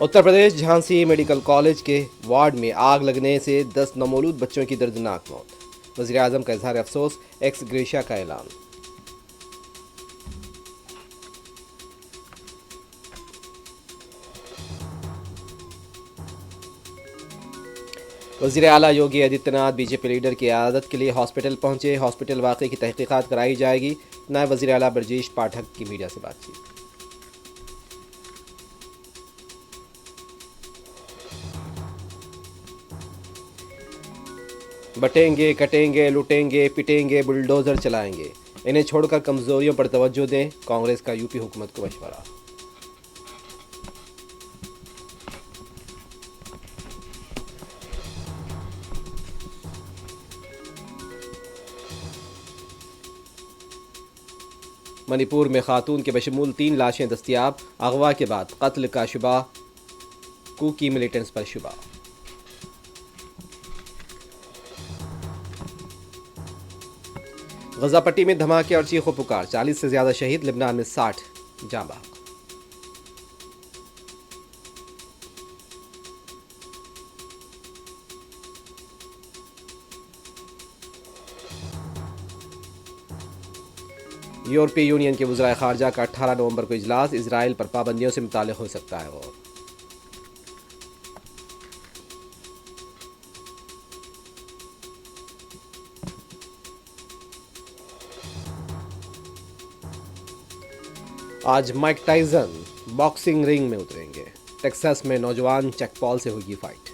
Uttar Pradesh Jhansi medical college के ward में आग लगने से 10 नवमौलूद बच्चों की दर्दनाक मौत। वज़ीर आज़म का इजहार अफसोस, एक्स ग्रेशिया का ऐलान। वज़ीर आला योगी आदित्यनाथ बीजेपी लीडर की इयादत के लिए हॉस्पिटल पहुंचे। हॉस्पिटल वाक़े की तहकीकात कराई जाएगी। नायब वज़ीर आला ब्रजेश पाठक की मीडिया से बातचीत। बटेंगे, कटेंगे, लुटेंगे, पिटेंगे, बुलडोजर चलाएंगे। इन्हें छोड़कर कमजोरियों पर तवज्जो दें, कांग्रेस का यूपी हुकूमत को मशवरा। मणिपुर में खातून के बशमूल 3 लाशें दस्तियाब। अगवा के बाद कत्ल का शुबा, कुकी मिलिटेंट्स पर शुबा। गजा पट्टी में धमाके और चीखों पुकार, 40 से ज्यादा शहीद, लेबनान में 60 जाँ बहक। यूरोपीय यूनियन के वज़राए खारजा का 18 नवंबर को इजलास, इसराइल पर पाबंदियों से मुताल्लिक़ हो सकता है गौर। आज माइक टाइसन बॉक्सिंग रिंग में उतरेंगे। टेक्सास में नौजवान चैक पॉल से होगी फाइट।